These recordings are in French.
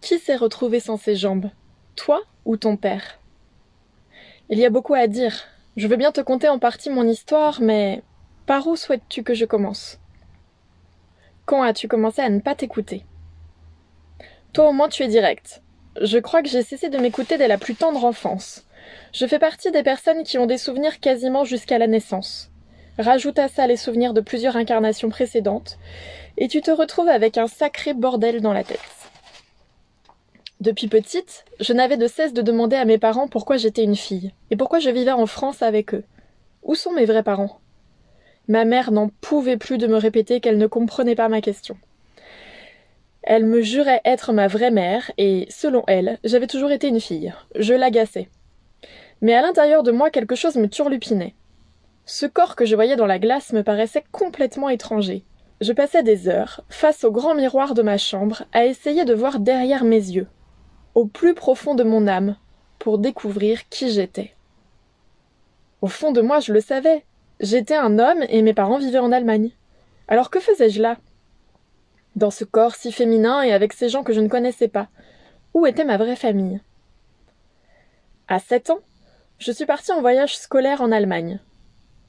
Qui s'est retrouvé sans ses jambes? Toi ou ton père? Il y a beaucoup à dire. Je veux bien te conter en partie mon histoire, mais par où souhaites-tu que je commence? Quand as-tu commencé à ne pas t'écouter? Toi au moins tu es direct. Je crois que j'ai cessé de m'écouter dès la plus tendre enfance. Je fais partie des personnes qui ont des souvenirs quasiment jusqu'à la naissance. Rajoute à ça les souvenirs de plusieurs incarnations précédentes, et tu te retrouves avec un sacré bordel dans la tête. Depuis petite, je n'avais de cesse de demander à mes parents pourquoi j'étais une fille, et pourquoi je vivais en France avec eux. Où sont mes vrais parents? Ma mère n'en pouvait plus de me répéter qu'elle ne comprenait pas ma question. Elle me jurait être ma vraie mère, et, selon elle, j'avais toujours été une fille. Je l'agaçais. Mais à l'intérieur de moi, quelque chose me turlupinait. Ce corps que je voyais dans la glace me paraissait complètement étranger. Je passais des heures, face au grand miroir de ma chambre, à essayer de voir derrière mes yeux, au plus profond de mon âme, pour découvrir qui j'étais. Au fond de moi, je le savais. J'étais un homme et mes parents vivaient en Allemagne. Alors que faisais-je là? Dans ce corps si féminin et avec ces gens que je ne connaissais pas, où était ma vraie famille? À 7 ans, je suis partie en voyage scolaire en Allemagne.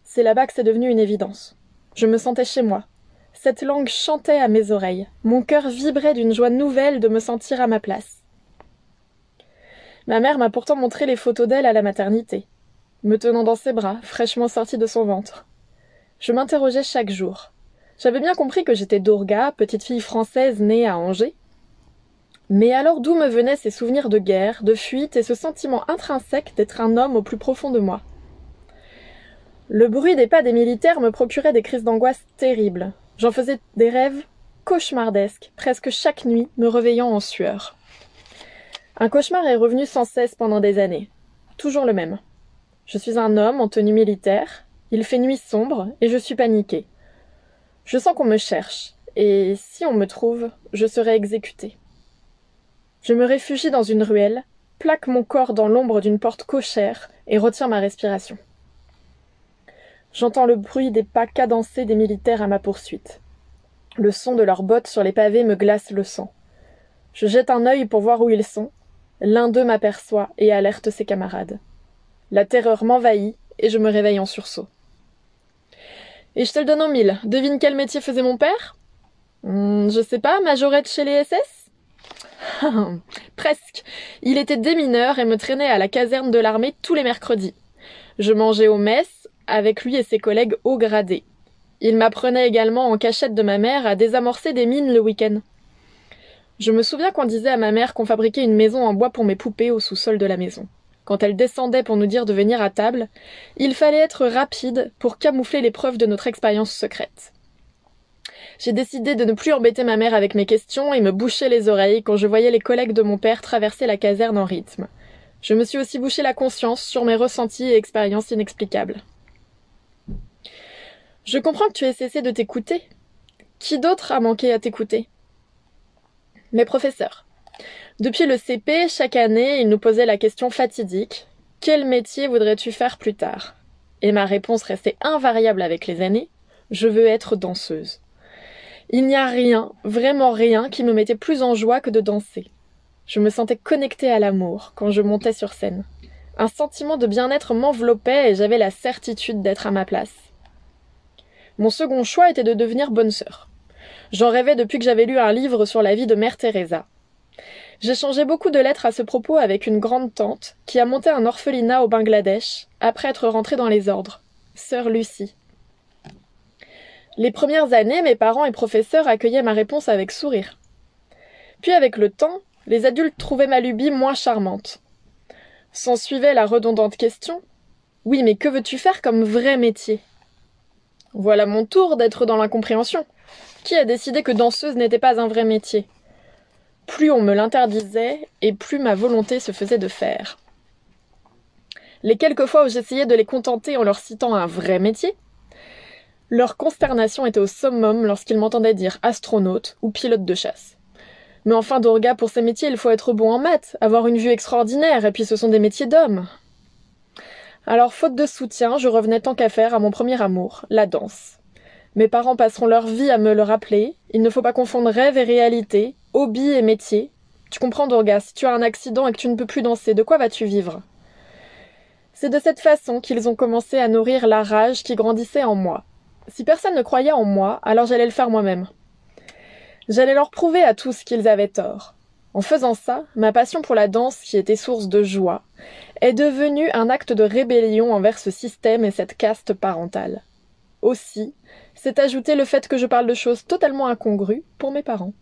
C'est là-bas que c'est devenu une évidence. Je me sentais chez moi. Cette langue chantait à mes oreilles. Mon cœur vibrait d'une joie nouvelle de me sentir à ma place. Ma mère m'a pourtant montré les photos d'elle à la maternité, me tenant dans ses bras, fraîchement sortie de son ventre. Je m'interrogeais chaque jour. J'avais bien compris que j'étais Durga, petite fille française née à Angers. Mais alors d'où me venaient ces souvenirs de guerre, de fuite et ce sentiment intrinsèque d'être un homme au plus profond de moi? Le bruit des pas des militaires me procurait des crises d'angoisse terribles. J'en faisais des rêves cauchemardesques, presque chaque nuit, me réveillant en sueur. Un cauchemar est revenu sans cesse pendant des années. Toujours le même. Je suis un homme en tenue militaire, il fait nuit sombre et je suis paniquée. Je sens qu'on me cherche, et si on me trouve, je serai exécutée. Je me réfugie dans une ruelle, plaque mon corps dans l'ombre d'une porte cochère et retiens ma respiration. J'entends le bruit des pas cadencés des militaires à ma poursuite. Le son de leurs bottes sur les pavés me glace le sang. Je jette un œil pour voir où ils sont. L'un d'eux m'aperçoit et alerte ses camarades. La terreur m'envahit et je me réveille en sursaut. Et je te le donne en mille. Devine quel métier faisait mon père? Je sais pas, majorette chez les SS? Presque. Il était démineur et me traînait à la caserne de l'armée tous les mercredis. Je mangeais aux messes avec lui et ses collègues haut gradés. Il m'apprenait également en cachette de ma mère à désamorcer des mines le week-end. Je me souviens qu'on disait à ma mère qu'on fabriquait une maison en bois pour mes poupées au sous-sol de la maison. Quand elle descendait pour nous dire de venir à table, il fallait être rapide pour camoufler les preuves de notre expérience secrète. J'ai décidé de ne plus embêter ma mère avec mes questions et me boucher les oreilles quand je voyais les collègues de mon père traverser la caserne en rythme. Je me suis aussi bouché la conscience sur mes ressentis et expériences inexplicables. Je comprends que tu aies cessé de t'écouter. Qui d'autre a manqué à t'écouter? Mes professeurs. Depuis le CP, chaque année, ils nous posaient la question fatidique « Quel métier voudrais-tu faire plus tard ?» Et ma réponse restait invariable avec les années « Je veux être danseuse ». Il n'y a rien, vraiment rien, qui me mettait plus en joie que de danser. Je me sentais connectée à l'amour quand je montais sur scène. Un sentiment de bien-être m'enveloppait et j'avais la certitude d'être à ma place. Mon second choix était de devenir bonne sœur. J'en rêvais depuis que j'avais lu un livre sur la vie de Mère Teresa. J'échangeais beaucoup de lettres à ce propos avec une grande tante qui a monté un orphelinat au Bangladesh après être rentrée dans les ordres, sœur Lucie. Les premières années, mes parents et professeurs accueillaient ma réponse avec sourire. Puis avec le temps, les adultes trouvaient ma lubie moins charmante. S'ensuivait la redondante question « Oui, mais que veux-tu faire comme vrai métier ?» Voilà mon tour d'être dans l'incompréhension. Qui a décidé que danseuse n'était pas un vrai métier? Plus on me l'interdisait, et plus ma volonté se faisait de faire. Les quelques fois où j'essayais de les contenter en leur citant un vrai métier, leur consternation était au summum lorsqu'ils m'entendaient dire astronaute ou pilote de chasse. Mais enfin, Durga, pour ces métiers, il faut être bon en maths, avoir une vue extraordinaire, et puis ce sont des métiers d'hommes. Alors, faute de soutien, je revenais tant qu'à faire à mon premier amour, la danse. Mes parents passeront leur vie à me le rappeler, il ne faut pas confondre rêve et réalité, hobby et métier. Tu comprends, Dorga, si tu as un accident et que tu ne peux plus danser, de quoi vas-tu vivre? C'est de cette façon qu'ils ont commencé à nourrir la rage qui grandissait en moi. Si personne ne croyait en moi, alors j'allais le faire moi-même. J'allais leur prouver à tous qu'ils avaient tort. En faisant ça, ma passion pour la danse, qui était source de joie, est devenue un acte de rébellion envers ce système et cette caste parentale. Aussi, s'est ajouté le fait que je parle de choses totalement incongrues pour mes parents.